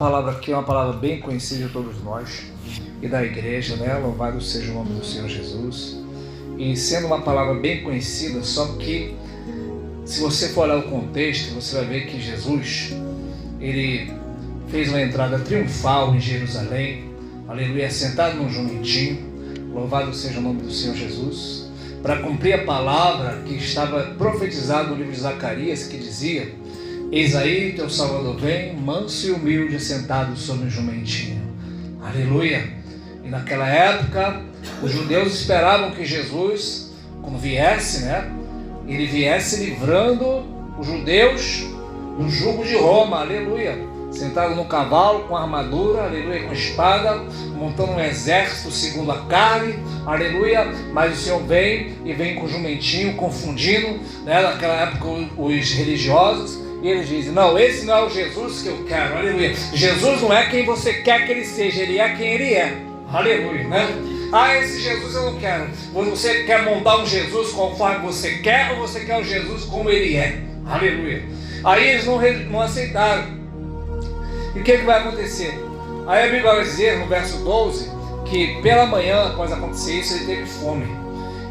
A palavra aqui é uma palavra bem conhecida de todos nós e da igreja, né? Louvado seja o nome do Senhor Jesus. E sendo uma palavra bem conhecida, só que se você for olhar o contexto, você vai ver que Jesus, ele fez uma entrada triunfal em Jerusalém, aleluia, sentado num jumentinho, louvado seja o nome do Senhor Jesus, para cumprir a palavra que estava profetizada no livro de Zacarias, que dizia: eis aí teu Salvador vem, manso e humilde, sentado sobre um jumentinho. Aleluia! E naquela época, os judeus esperavam que Jesus, quando viesse, né, ele viesse livrando os judeus do jugo de Roma. Aleluia! Sentado no cavalo, com armadura, aleluia, com espada, montando um exército segundo a carne, aleluia. Mas o Senhor vem e vem com o jumentinho, confundindo, né, naquela época os religiosos. E eles dizem: não, esse não é o Jesus que eu quero, aleluia. Jesus não é quem você quer que ele seja, ele é quem ele é, aleluia, né? Ah, esse Jesus eu não quero. Você quer montar um Jesus conforme você quer, ou você quer o Jesus como ele é, aleluia. Aí eles não aceitaram. E o que vai acontecer? Aí a Bíblia vai dizer no verso 12 que pela manhã, após acontecer isso, ele teve fome.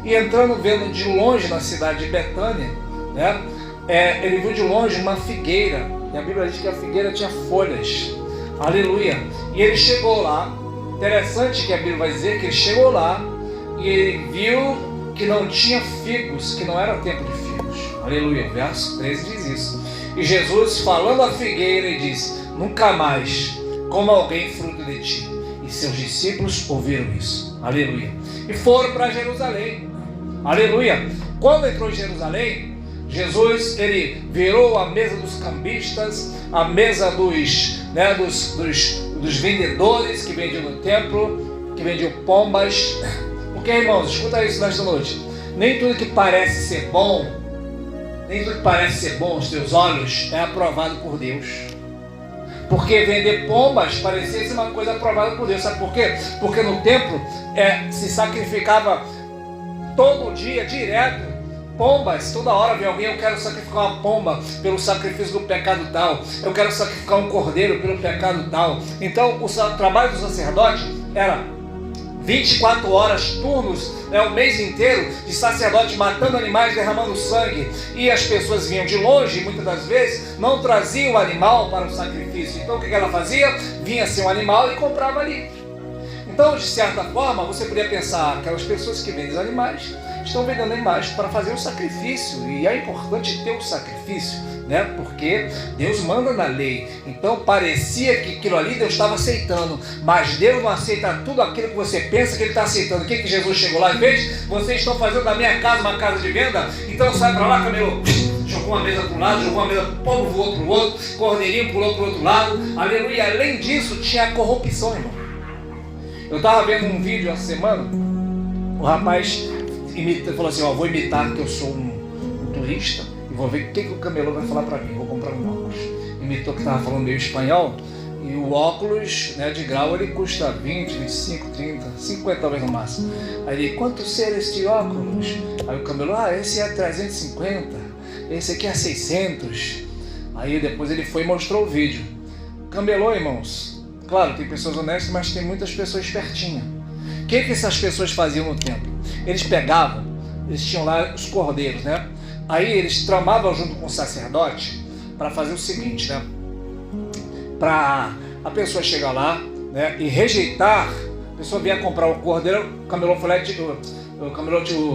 E entrando, vendo de longe na cidade de Betânia, né? Ele viu de longe uma figueira, e a Bíblia diz que a figueira tinha folhas, aleluia. E ele chegou lá, interessante que a Bíblia vai dizer que ele chegou lá e ele viu que não tinha figos, que não era tempo de figos, aleluia. O verso 13 diz isso. E Jesus, falando à figueira, ele disse: nunca mais coma alguém fruto de ti. E seus discípulos ouviram isso, aleluia, e foram para Jerusalém, aleluia. Quando entrou em Jerusalém, Jesus, ele virou a mesa dos cambistas, a mesa dos vendedores que vendiam no templo, que vendiam pombas. Porque, irmãos, escuta isso nesta noite: nem tudo que parece ser bom, nem tudo que parece ser bom aos teus olhos é aprovado por Deus. Porque vender pombas parecia ser uma coisa aprovada por Deus. Sabe por quê? Porque no templo se sacrificava todo dia, direto, pombas. Toda hora vem alguém: eu quero sacrificar uma pomba pelo sacrifício do pecado tal, eu quero sacrificar um cordeiro pelo pecado tal. Então o trabalho do sacerdote era 24 horas, turnos, o mês inteiro de sacerdote matando animais, derramando sangue. E as pessoas vinham de longe, muitas das vezes não traziam o animal para o sacrifício. Então o que ela fazia? Vinha sem um animal e comprava ali. Então, de certa forma, você poderia pensar: aquelas pessoas que vendem animais estão vendendo animais para fazer um sacrifício, e é importante ter um sacrifício, né? Porque Deus manda na lei. Então parecia que aquilo ali Deus estava aceitando, mas Deus não aceita tudo aquilo que você pensa que ele está aceitando. O que Jesus chegou lá e fez? Vocês estão fazendo da minha casa uma casa de venda? Então sai para lá, camelô. Jogou uma mesa para um lado, jogou uma mesa, povo voou para o outro, cordeirinho pulou para o outro lado, aleluia. Além disso, tinha a corrupção, irmão. Eu estava vendo um vídeo essa semana, o rapaz falou assim: vou imitar que eu sou um turista e vou ver o que o camelô vai falar para mim, vou comprar um óculos. Imitou que estava falando meio espanhol, e o óculos, né, de grau, ele custa 20, 25, 30, 50 talvez no máximo. Aí ele: quanto será este óculos? Aí o camelô: esse é 350, esse aqui é 600. Aí depois ele foi e mostrou o vídeo. Camelô, irmãos, claro, tem pessoas honestas, mas tem muitas pessoas espertinhas. O que essas pessoas faziam no templo? Eles pegavam, eles tinham lá os cordeiros, né? Aí eles tramavam junto com o sacerdote para fazer o seguinte, né? Para a pessoa chegar lá, né, e rejeitar, a pessoa vinha comprar o cordeiro, o camelô foi lá e o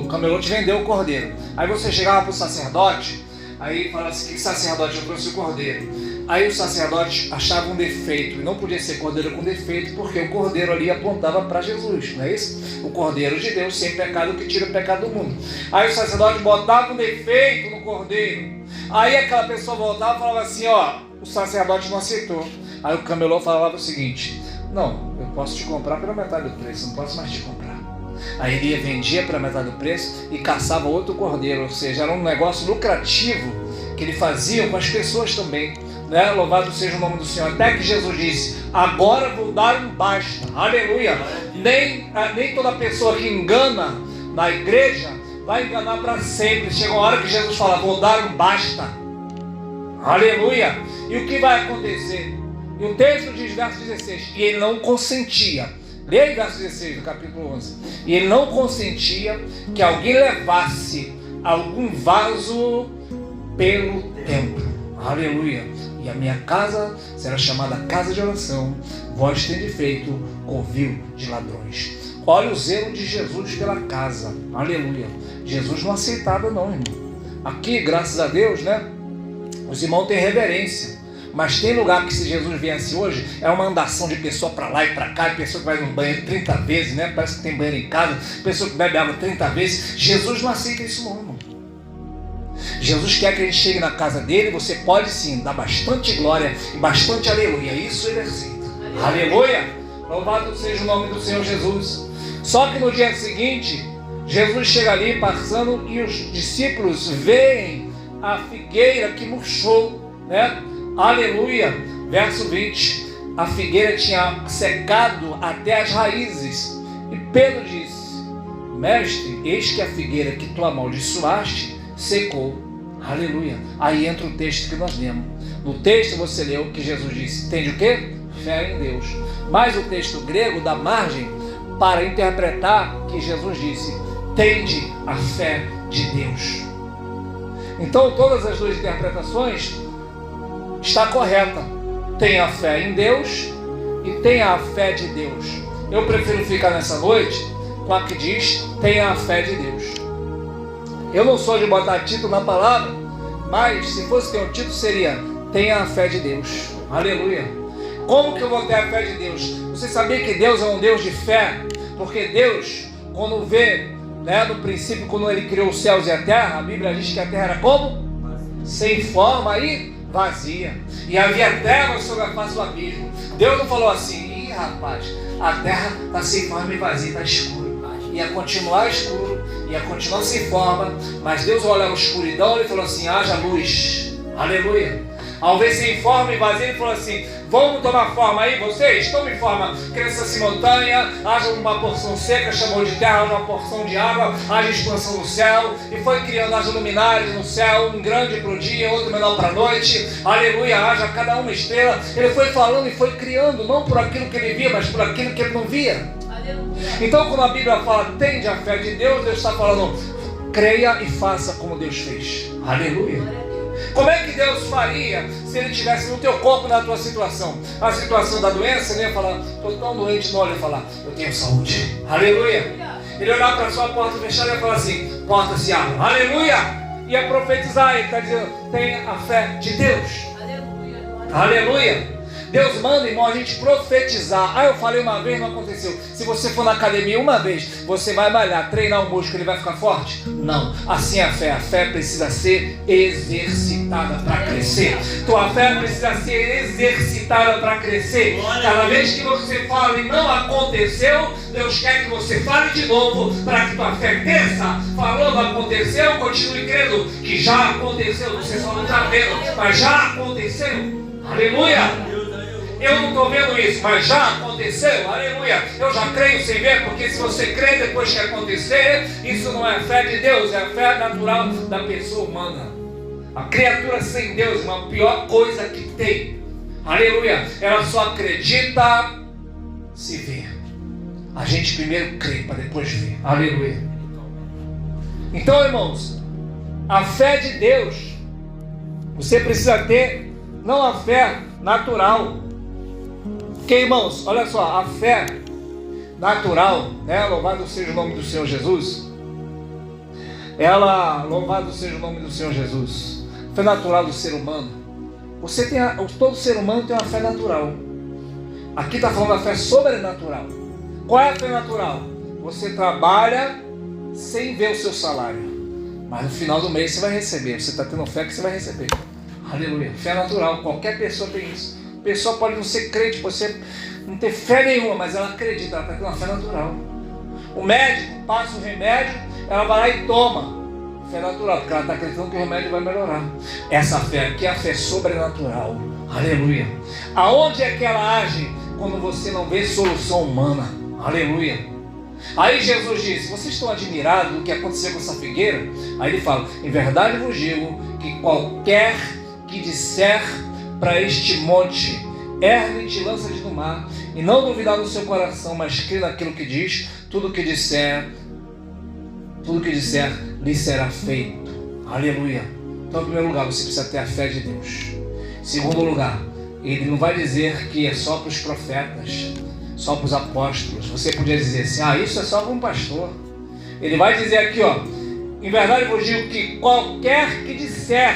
camelô te vendeu o cordeiro. Aí você chegava para o sacerdote, aí falava assim: que sacerdote, eu trouxe o cordeiro. Aí o sacerdote achava um defeito, e não podia ser cordeiro com defeito, porque o cordeiro ali apontava para Jesus, não é isso? O cordeiro de Deus, sem pecado, que tira o pecado do mundo. Aí o sacerdote botava um defeito no cordeiro. Aí aquela pessoa voltava e falava assim: o sacerdote não aceitou. Aí o camelô falava o seguinte: não, eu posso te comprar pela metade do preço, não posso mais te comprar. Aí ele vendia pela metade do preço e caçava outro cordeiro, ou seja, era um negócio lucrativo que ele fazia com as pessoas também, né? Louvado seja o nome do Senhor. Até que Jesus disse: agora vou dar um basta, aleluia. Nem toda pessoa que engana na igreja vai enganar para sempre. Chega uma hora que Jesus fala: vou dar um basta, aleluia. E o que vai acontecer? E o texto diz, verso 16, e ele não consentia. Leia o verso 16 do capítulo 11. E ele não consentia que alguém levasse algum vaso pelo templo. Aleluia. E a minha casa será chamada casa de oração. Vós tende feito covil de ladrões. Olha o zelo de Jesus pela casa. Aleluia. Jesus não aceitava não, irmão. Aqui, graças a Deus, né? Os irmãos têm reverência. Mas tem lugar que se Jesus viesse hoje, é uma andação de pessoa para lá e para cá, pessoa que vai no banheiro 30 vezes, né? Parece que tem banheiro em casa, pessoa que bebe água 30 vezes. Jesus não aceita isso não, irmão. Jesus quer que a gente chegue na casa dele, você pode sim dar bastante glória e bastante aleluia. Isso ele aceita. Aleluia! Louvado seja o nome do Senhor Jesus. Só que no dia seguinte, Jesus chega ali passando e os discípulos veem a figueira que murchou, né? Aleluia! Verso 20. A figueira tinha secado até as raízes. E Pedro disse: Mestre, eis que a figueira que tu amaldiçoaste secou. Aleluia. Aí entra o texto que nós lemos. No texto você leu que Jesus disse: tende o quê? Fé em Deus. Mas o texto grego dá margem para interpretar que Jesus disse: tende a fé de Deus. Então todas as duas interpretações está correta. Tem a fé em Deus e tem a fé de Deus. Eu prefiro ficar nessa noite com a que diz: tenha a fé de Deus. Eu não sou de botar título na palavra, mas se fosse ter um título seria: tenha a fé de Deus. Aleluia. Como que eu vou ter a fé de Deus? Você sabia que Deus é um Deus de fé? Porque Deus, quando vê, né, no princípio, quando ele criou os céus e a terra, a Bíblia diz que a terra era como? Sem forma e vazia. E havia trevas sobre a face do abismo. Deus não falou assim: ih, rapaz, a terra está sem forma e vazia, está escuro. Ia continuar escuro, ia continuar sem forma, mas Deus olhou a escuridão e falou assim: haja luz. Aleluia. Ao ver sem forma e vazio, ele falou assim: vamos tomar forma aí, vocês? Tomem forma. Cresça-se montanha, haja uma porção seca, chamou de terra, uma porção de água, haja expansão no céu. E foi criando as luminárias no céu, um grande para o dia, outro menor para a noite. Aleluia, haja cada uma estrela. Ele foi falando e foi criando, não por aquilo que ele via, mas por aquilo que ele não via. Então, quando a Bíblia fala tende a fé de Deus, Deus está falando: creia e faça como Deus fez. Aleluia. Como é que Deus faria se Ele estivesse no teu corpo, na tua situação? A situação da doença, Ele ia falar: estou tão doente, não, Ele ia falar: eu tenho saúde. Aleluia. Ele ia olhar para a sua porta fechada e ia falar assim: porta se abre. Aleluia. Ia profetizar, Ele está dizendo: tenha a fé de Deus. Aleluia. Aleluia. Deus manda, irmão, a gente profetizar. Eu falei uma vez, não aconteceu. Se você for na academia uma vez, você vai malhar, treinar o músculo, ele vai ficar forte? Não. Assim é a fé. A fé precisa ser exercitada para crescer. Tua fé precisa ser exercitada para crescer. Cada vez que você fala e não aconteceu, Deus quer que você fale de novo para que tua fé cresça. Falando aconteceu, continue crendo que já aconteceu. Você só não está vendo, mas já aconteceu. Aleluia. Eu não estou vendo isso, mas já aconteceu, aleluia. Eu já creio sem ver, porque se você crê depois que acontecer, isso não é fé de Deus, é a fé natural da pessoa humana. A criatura sem Deus é a pior coisa que tem. Aleluia. Ela só acredita se ver. A gente primeiro crê para depois ver. Aleluia. Então, irmãos, a fé de Deus, você precisa ter, não a fé natural. Porque, irmãos, olha só, a fé natural, né? Louvado seja o nome do Senhor Jesus. Louvado seja o nome do Senhor Jesus. A fé natural do ser humano. Todo ser humano tem uma fé natural. Aqui está falando da fé sobrenatural. Qual é a fé natural? Você trabalha sem ver o seu salário, mas no final do mês você vai receber. Você está tendo fé que você vai receber. Aleluia. Fé natural, qualquer pessoa tem isso. A pessoa pode não ser crente, você não ter fé nenhuma, mas ela acredita, ela está tendo uma fé natural. O médico passa o remédio, ela vai lá e toma. Fé natural, porque ela está acreditando que o remédio vai melhorar. Essa fé aqui é a fé sobrenatural. Aleluia. Aonde é que ela age quando você não vê solução humana? Aleluia. Aí Jesus disse: vocês estão admirados do que aconteceu com essa figueira? Aí ele fala: em verdade vos digo que qualquer que disser para este monte: ergue e te lança-te no mar, e não duvidar no seu coração, mas crê naquilo que diz, tudo que disser lhe será feito. Aleluia. Então, em primeiro lugar, você precisa ter a fé de Deus. Em segundo lugar, ele não vai dizer que é só para os profetas, só para os apóstolos. Você podia dizer assim, isso é só para um pastor. Ele vai dizer aqui, em verdade eu vos digo que qualquer que disser,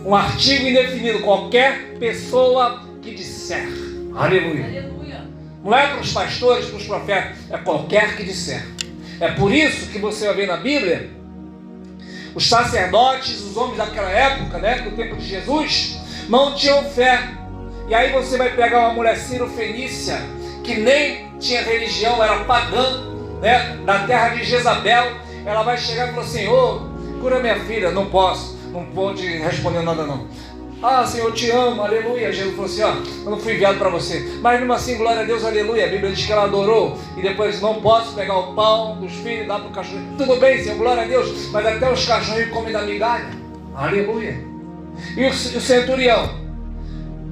um artigo indefinido, qualquer pessoa que disser. Aleluia. Aleluia. Não é para os pastores, para os profetas, é qualquer que disser. É por isso que você vai ver na Bíblia, os sacerdotes, os homens daquela época, do tempo de Jesus, não tinham fé. E aí você vai pegar uma mulher Cirofenícia, que nem tinha religião, era pagã, na terra de Jezabel. Ela vai chegar e falar assim, cura minha filha. Não posso, não vou te responder nada não. Senhor, eu te amo, aleluia. Jesus falou assim, eu não fui enviado para você. Mas mesmo assim, glória a Deus, aleluia. A Bíblia diz que ela adorou. E depois, não posso pegar o pão dos filhos e dar para o cachorro. Tudo bem, Senhor, glória a Deus. Mas até os cachorros comem da migalha. Aleluia. E o centurião,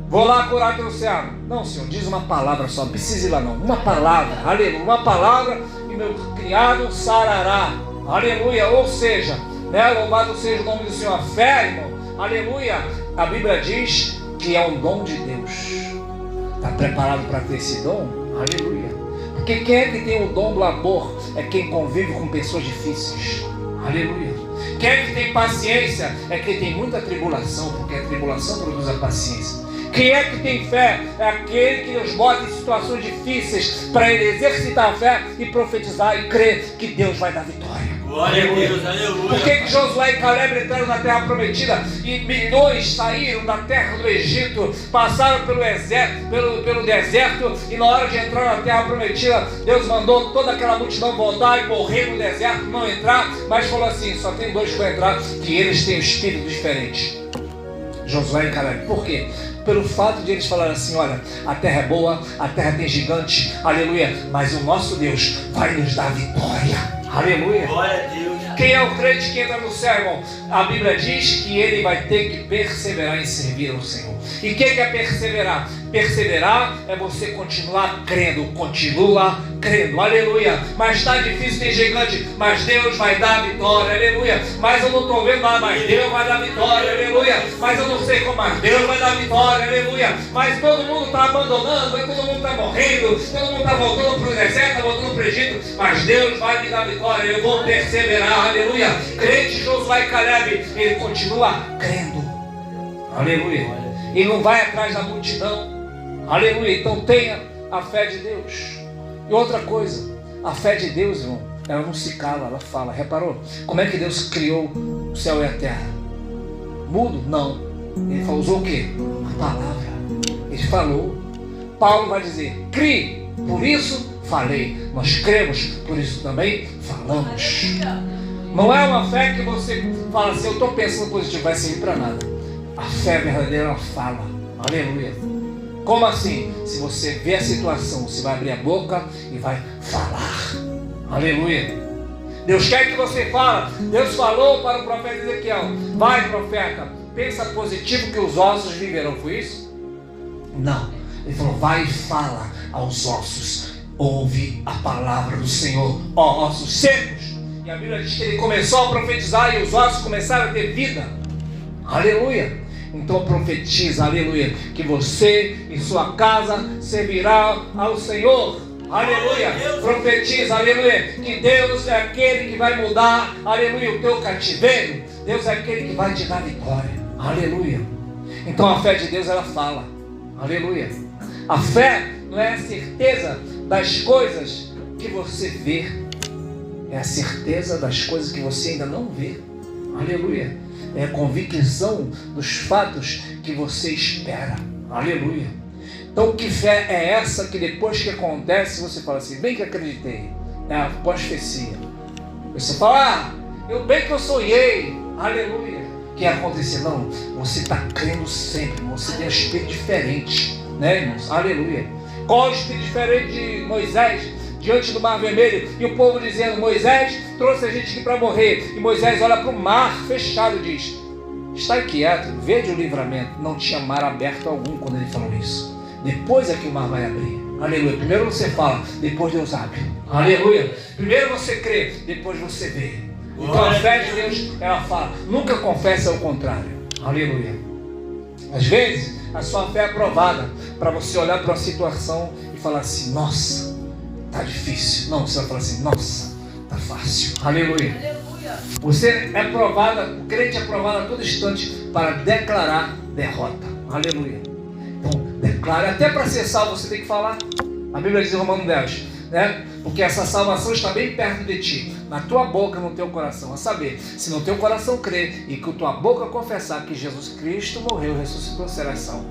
vou lá curar teu servo. Não, Senhor, diz uma palavra só, não precisa ir lá não. Uma palavra, aleluia. Uma palavra e meu criado sarará. Aleluia. Ou seja, louvado seja o nome do Senhor. A fé, irmão, aleluia. A Bíblia diz que é um dom de Deus. Está preparado para ter esse dom? Aleluia. Porque quem é que tem o dom do amor? É quem convive com pessoas difíceis. Aleluia. Quem é que tem paciência? É quem tem muita tribulação, porque a tribulação produz a paciência. Quem é que tem fé? É aquele que Deus bota em situações difíceis para ele exercitar a fé e profetizar e crer que Deus vai dar vitória. Glória a Deus, aleluia. Por que Josué e Caleb entraram na terra prometida e milhões saíram da terra do Egito, passaram pelo deserto, e na hora de entrar na terra prometida, Deus mandou toda aquela multidão voltar e morrer no deserto, não entrar, mas falou assim, só tem dois que vão entrar, que eles têm um espírito diferente. Josué e Caleb. Por quê? Pelo fato de eles falarem assim, olha, a terra é boa, a terra tem gigante, aleluia, mas o nosso Deus vai nos dar vitória. Aleluia. Glória a Deus. Quem é o crente que entra no céu, irmão? A Bíblia diz que ele vai ter que perseverar em servir ao Senhor. E o que é perseverar? Perseverar é você continuar crendo, continua crendo, aleluia. Mas está difícil, tem gigante, mas Deus vai dar vitória, aleluia. Mas eu não estou vendo nada, mas Deus vai dar vitória, aleluia. Mas eu não sei como, mas Deus vai dar vitória, aleluia. Mas todo mundo está abandonando, todo mundo está morrendo, todo mundo está voltando para o deserto, está voltando para o Egito, mas Deus vai me dar vitória, eu vou perseverar, aleluia. Crente Josué e Caleb, ele continua crendo, aleluia. Ele não vai atrás da multidão, aleluia. Então tenha a fé de Deus. E outra coisa, a fé de Deus, irmão, ela não se cala, ela fala. Reparou? Como é que Deus criou o céu e a terra? Mudo? Não. Ele usou o quê? A palavra. Ele falou. Paulo vai dizer, crie, por isso falei. Nós cremos, por isso também falamos. Não é uma fé que você fala assim, eu estou pensando positivo, vai servir para nada. A fé verdadeira, ela fala. Aleluia. Como assim? Se você vê a situação, você vai abrir a boca e vai falar. Aleluia. Deus quer que você fale. Deus falou para o profeta Ezequiel, vai, profeta, pensa positivo que os ossos viverão. Foi isso? Não. Ele falou, vai e fala aos ossos. Ouve a palavra do Senhor, ó ossos secos. E a Bíblia diz que ele começou a profetizar e os ossos começaram a ter vida. Aleluia. Então profetiza, aleluia, que você e sua casa servirá ao Senhor. Aleluia. Profetiza, aleluia, que Deus é aquele que vai mudar, aleluia, o teu cativeiro. Deus é aquele que vai te dar vitória. Aleluia. Então a fé de Deus, ela fala. Aleluia. A fé não é a certeza das coisas que você vê, é a certeza das coisas que você ainda não vê. Aleluia. É a convicção dos fatos que você espera. Aleluia. Então que fé é essa que depois que acontece você fala assim, bem que acreditei. É a profecia. Você fala, eu bem que eu sonhei. Aleluia. Que aconteceu? Não, você está crendo sempre, você tem um espírito diferente, né, irmãos? Aleluia. Qual o espírito diferente de Moisés diante do mar vermelho? E o povo dizendo, Moisés trouxe a gente aqui para morrer. E Moisés olha para o mar fechado e diz, Estai quieto, vede o livramento. Não tinha mar aberto algum quando ele falou isso. Depois é que o mar vai abrir. Aleluia. Primeiro você fala, depois Deus abre. Aleluia. Primeiro você crê, depois você vê. Então a fé de Deus, ela fala, nunca confesse ao contrário. Aleluia. Às vezes, a sua fé é aprovada para você olhar para uma situação e falar assim, nossa, tá difícil. Não, você vai falar assim, nossa, tá fácil. Aleluia. Você é provada, o crente é provado a todo instante para declarar derrota. Aleluia. Então, declare. Até para ser salvo você tem que falar. A Bíblia diz em Romanos 10, né? Porque essa salvação está bem perto de ti, na tua boca, no teu coração. A saber, se no teu coração crer e com tua boca confessar que Jesus Cristo morreu e ressuscitou, serás salvo.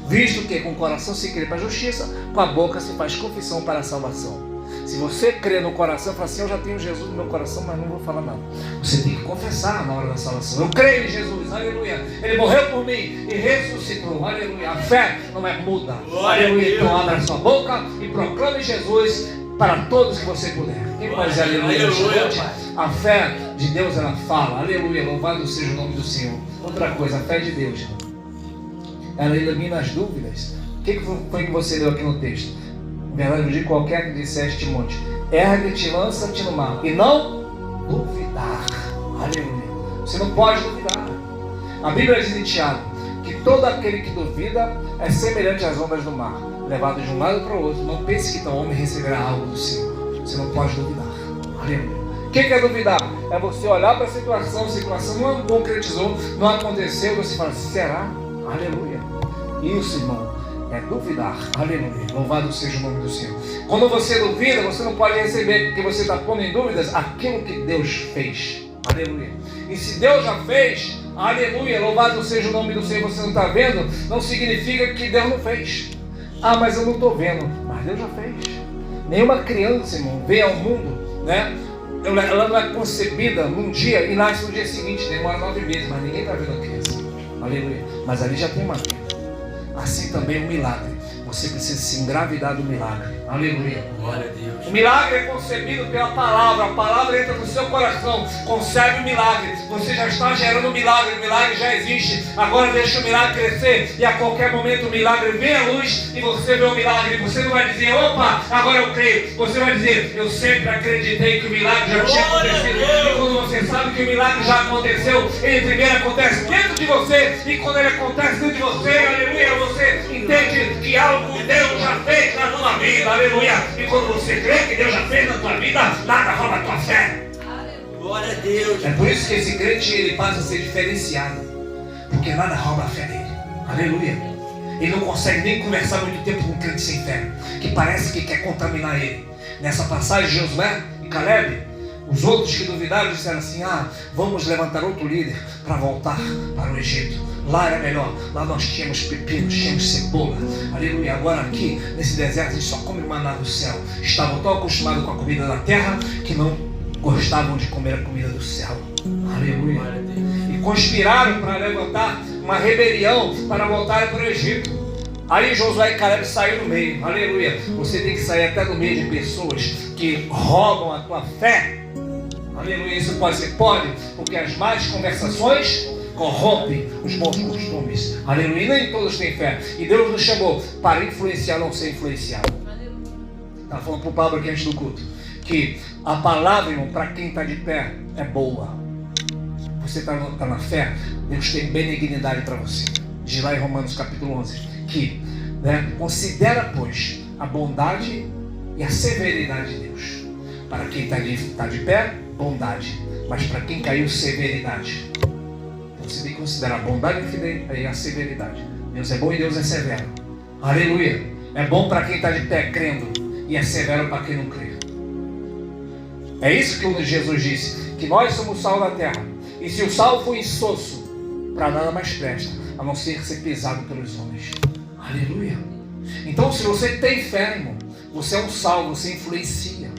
Visto que com o coração se crê para a justiça, com a boca se faz confissão para a salvação. Se você crê no coração e fala assim, eu já tenho Jesus no meu coração, mas não vou falar nada. Você tem que confessar na hora da salvação. Eu creio em Jesus, aleluia. Ele morreu por mim e ressuscitou, aleluia. A fé não é muda, aleluia. Então abra sua boca e proclame Jesus para todos que você puder. Quem pode dizer aleluia? A fé de Deus, ela fala, aleluia, louvado seja o nome do Senhor. Outra coisa, a fé de Deus, ela elimina as dúvidas. O que foi que você leu aqui no texto? Verdade, eu digo qualquer que disseste Timóteo, ergue-te, lança-te no mar, e não duvidar. Aleluia. Você não pode duvidar. A Bíblia diz em Tiago que todo aquele que duvida é semelhante às ondas do mar, levado de um lado para o outro. Não pense que tal homem receberá algo do Senhor. Você não pode duvidar. Aleluia. O que é duvidar? É você olhar para a situação não concretizou, não aconteceu, você fala, será? Aleluia. Isso, irmão, é duvidar. Aleluia. Louvado seja o nome do Senhor. Quando você duvida, você não pode receber, porque você está pondo em dúvidas aquilo que Deus fez. Aleluia. E se Deus já fez, aleluia, louvado seja o nome do Senhor, você não está vendo, não significa que Deus não fez. Ah, mas eu não estou vendo. Mas Deus já fez. Nenhuma criança, irmão, vem ao mundo, né? Ela não é concebida num dia e nasce no dia seguinte, demora 9 meses, mas ninguém está vendo a criança. Aleluia. Mas ali já tem uma vida. Assim também o milagre. Você precisa se engravidar do milagre. Aleluia. Glória a Deus. O milagre é concebido pela palavra. A palavra entra no seu coração, concebe o milagre. Você já está gerando o milagre já existe. Agora deixa o milagre crescer e a qualquer momento o milagre vem à luz e você vê o milagre. Você não vai dizer, opa, agora eu creio. Você vai dizer, eu sempre acreditei que o milagre já tinha acontecido. E quando você sabe que o milagre já aconteceu, ele primeiro acontece dentro de você e quando ele acontece dentro de você, aleluia, você entende que algo Deus já fez na tua vida, aleluia. E quando você crê que Deus já fez na tua vida, nada rouba a tua fé. Glória a Deus. É por isso que esse crente ele passa a ser diferenciado, porque nada rouba a fé dele. Aleluia. Ele não consegue nem conversar muito tempo com um crente sem fé, que parece que quer contaminar ele. Nessa passagem de Josué e Caleb, os outros que duvidaram disseram assim, vamos levantar outro líder para voltar para o Egito. Lá era melhor, lá nós tínhamos pepino, tínhamos cebola, aleluia. Agora aqui, nesse deserto, a gente só come maná do céu. Estavam tão acostumados com a comida da terra, que não gostavam de comer a comida do céu, aleluia. E conspiraram para levantar uma rebelião, para voltar para o Egito. Aí Josué e Caleb saíram no meio, aleluia. Você tem que sair até no meio de pessoas que roubam a tua fé, aleluia. Isso pode ser, pode, porque as más conversações corrompem os bons costumes, aleluia. E nem todos têm fé, e Deus nos chamou para influenciar, não ser influenciado. Estava falando para o Pablo aqui antes do culto, que a palavra, irmão, para quem está de pé, é boa. Você está na fé, Deus tem benignidade para você. Diz lá em Romanos capítulo 11, que considera, pois, a bondade e a severidade de Deus. Para quem está de pé, bondade, mas para quem caiu, severidade. Você tem que considerar a bondade e a severidade. Deus é bom e Deus é severo. Aleluia. É bom para quem está de pé crendo e é severo para quem não crê. É isso que o Jesus disse, que nós somos o sal da terra. E se o sal for insosso, para nada mais presta, a não ser pisado pelos homens. Aleluia. Então se você tem fé, irmão, você é um sal, você influencia.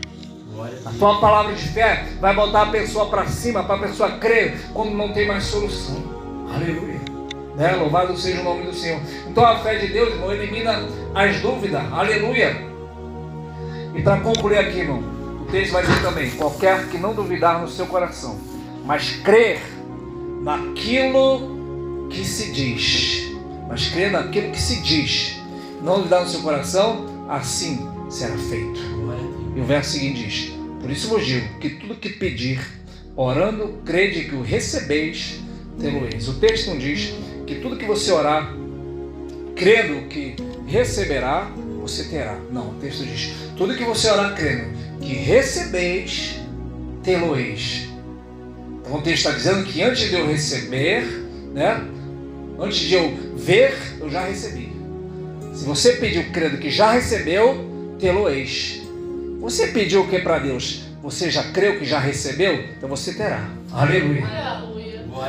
A tua palavra de fé vai botar a pessoa para cima, para a pessoa crer quando não tem mais solução. Aleluia. Louvado seja o nome do Senhor. Então a fé de Deus, irmão, elimina as dúvidas. Aleluia. E para concluir aqui, irmão, o texto vai dizer também, qualquer que não duvidar no seu coração, mas crer naquilo que se diz, mas crê naquilo que se diz, não duvidar no seu coração, assim será feito. E o verso seguinte diz: por isso vos digo que tudo que pedir, orando, crede que o recebeis, tê-lo-eis. O texto não diz que tudo que você orar, crendo que receberá, você terá. Não, o texto diz: tudo que você orar crendo que recebeis, tê-lo-eis. Então o texto está dizendo que antes de eu receber, né, antes de eu ver, eu já recebi. Se você pediu crendo que já recebeu, tê-lo-eis. Você pediu o que para Deus? Você já creu que já recebeu? Então você terá. Aleluia.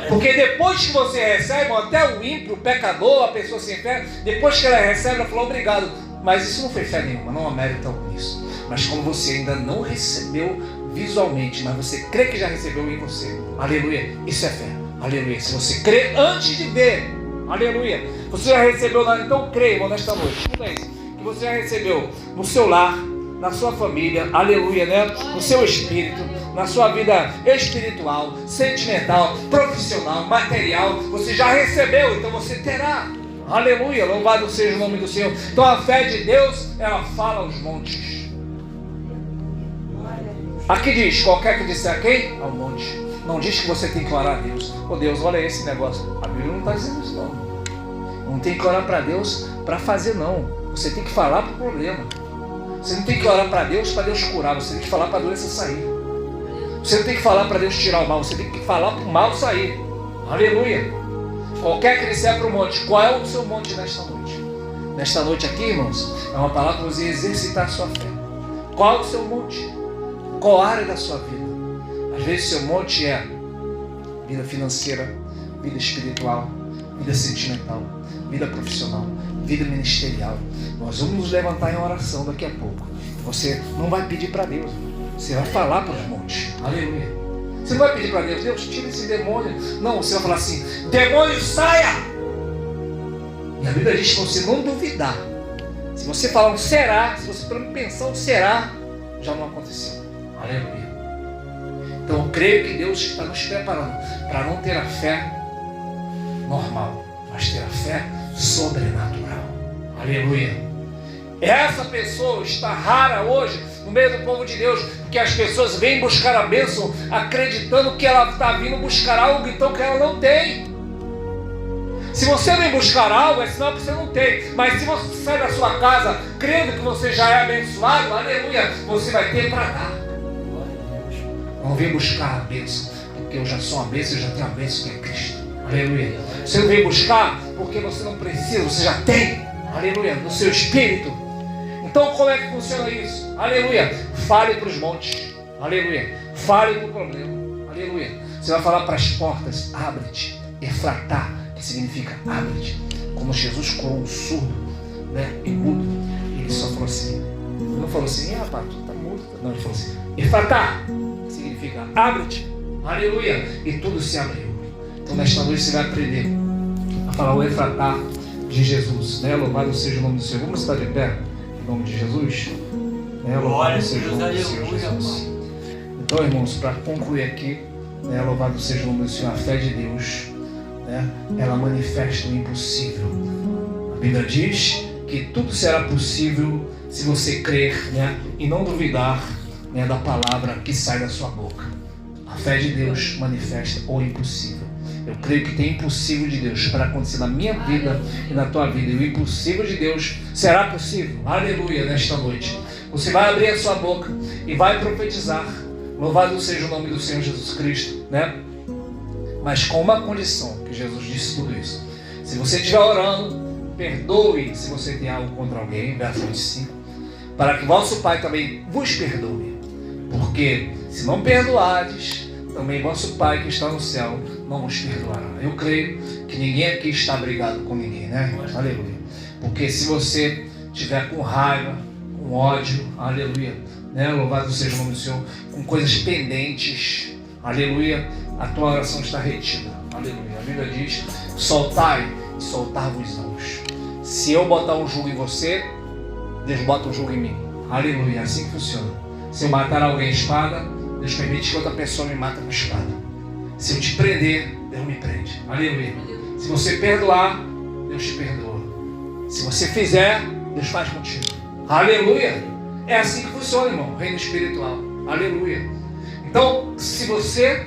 Porque depois que você recebe, até o ímpio, o pecador, a pessoa sem fé, depois que ela recebe, ela falou obrigado. Mas isso não foi fé nenhuma, não há mérito algum nisso. Mas como você ainda não recebeu visualmente, mas você crê que já recebeu em você, aleluia, isso é fé. Aleluia. Se você crê antes de ver, aleluia, você já recebeu lá, então creia, irmão, nesta noite. Escuta isso, que você já recebeu no seu lar, na sua família, aleluia, né? No seu espírito, na sua vida espiritual, sentimental, profissional, material, você já recebeu, então você terá. Aleluia, louvado seja o nome do Senhor. Então a fé de Deus, ela fala aos montes. Aqui diz, qualquer que disser a quem? Ao monte. Não diz que você tem que orar a Deus. Oh Deus, olha esse negócio. A Bíblia não está dizendo isso não. Não tem que orar para Deus para fazer não. Você tem que falar para o problema. Você não tem que orar para Deus curar. Você tem que falar para a doença sair. Você não tem que falar para Deus tirar o mal. Você tem que falar para o mal sair. Aleluia. Qualquer que disser para o monte. Qual é o seu monte nesta noite? Nesta noite aqui, irmãos, é uma palavra para você exercitar a sua fé. Qual é o seu monte? Qual área da sua vida? Às vezes seu monte é vida financeira, vida espiritual, vida sentimental, vida profissional, vida ministerial. Nós vamos nos levantar em oração daqui a pouco. Você não vai pedir para Deus, você vai falar para os montes. Aleluia. Você não vai pedir para Deus, Deus, tira esse demônio. Não, você vai falar assim, demônio, saia! E a Bíblia diz que você não duvidar. Se você falar um será, se você pensar um será, já não aconteceu. Aleluia. Então eu creio que Deus está nos preparando para não ter a fé normal, mas ter a fé sobrenatural. Aleluia. Essa pessoa está rara hoje no meio do povo de Deus, porque as pessoas vêm buscar a bênção acreditando que ela está vindo buscar algo então que ela não tem. Se você vem buscar algo, é sinal que você não tem. Mas se você sai da sua casa crendo que você já é abençoado, aleluia, você vai ter para dar. Não vem buscar a bênção, porque eu já sou uma bênção, eu já tenho a bênção que é Cristo. Aleluia. Você não vem buscar porque você não precisa, você já tem. Aleluia. No seu espírito. Então como é que funciona isso? Aleluia. Fale para os montes. Aleluia. Fale para o problema. Aleluia. Você vai falar para as portas. Abre-te. Efratá, que significa abre-te. Como Jesus curou um surdo, né, e mudo. Ele só falou assim. Ele não falou assim, rapaz, tu tá mudo. Não, ele falou assim, Efratá. Significa abre-te, aleluia, e tudo se abriu. Então nesta noite você vai aprender a falar o Efratá de Jesus, né? Louvado seja o nome do Senhor. Vamos estar de pé em nome de Jesus, né? Louvado seja o nome do Senhor Jesus. Então, irmãos, para concluir aqui, né? Louvado seja o nome do Senhor. A fé de Deus, né? Ela manifesta o impossível. A Bíblia diz que tudo será possível se você crer, né? E não duvidar, né, da palavra que sai da sua boca. A fé de Deus manifesta o impossível. Eu creio que tem impossível de Deus para acontecer na minha vida e na tua vida. E o impossível de Deus será possível. Aleluia, nesta noite. Você vai abrir a sua boca e vai profetizar. Louvado seja o nome do Senhor Jesus Cristo, né? Mas com uma condição, que Jesus disse tudo isso. Se você estiver orando, perdoe se você tem algo contra alguém, verso 25, para que vosso Pai também vos perdoe. Porque se não perdoardes, também vosso Pai que está no céu não vos perdoará. Eu creio que ninguém aqui está brigado com ninguém, né? Aleluia. Porque se você estiver com raiva, com ódio, aleluia, né? Louvado seja o nome do Senhor, com coisas pendentes, aleluia, a tua oração está retida. Aleluia. A Bíblia diz, soltai e soltar-vos-ãos. Se eu botar um jugo em você, Deus bota um jugo em mim. Aleluia. É assim que funciona. Se eu matar alguém à espada, Deus permite que outra pessoa me mate com espada. Se eu te prender, Deus me prende. Aleluia. Se você perdoar, Deus te perdoa. Se você fizer, Deus faz contigo. Aleluia! É assim que funciona, irmão, o reino espiritual. Aleluia! Então, se você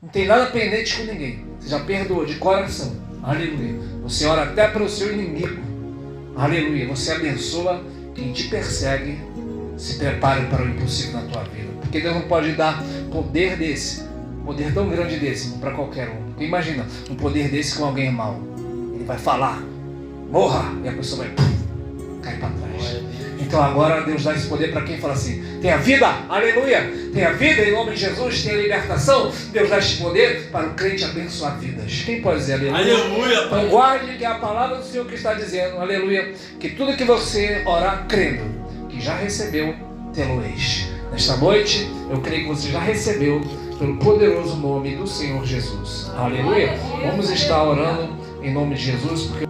não tem nada pendente com ninguém, você já perdoou de coração. Aleluia! Você ora até para o seu inimigo. Aleluia! Você abençoa quem te persegue. Se prepare para o impossível na tua vida. Porque Deus não pode dar poder desse, poder tão grande desse, para qualquer um. Porque imagina, um poder desse com alguém mau. Ele vai falar, morra, e a pessoa vai cair para trás. Então agora Deus dá esse poder para quem fala assim, tenha vida, aleluia, tenha vida em nome de Jesus, tenha libertação. Deus dá esse poder para o crente abençoar vidas. Quem pode dizer aleluia? Aleluia. Então guarde que é a palavra do Senhor que está dizendo, aleluia, que tudo que você orar crendo, que já recebeu, tê-lo-eis. Nesta noite, eu creio que você já recebeu pelo poderoso nome do Senhor Jesus. Aleluia. Vamos estar orando em nome de Jesus, porque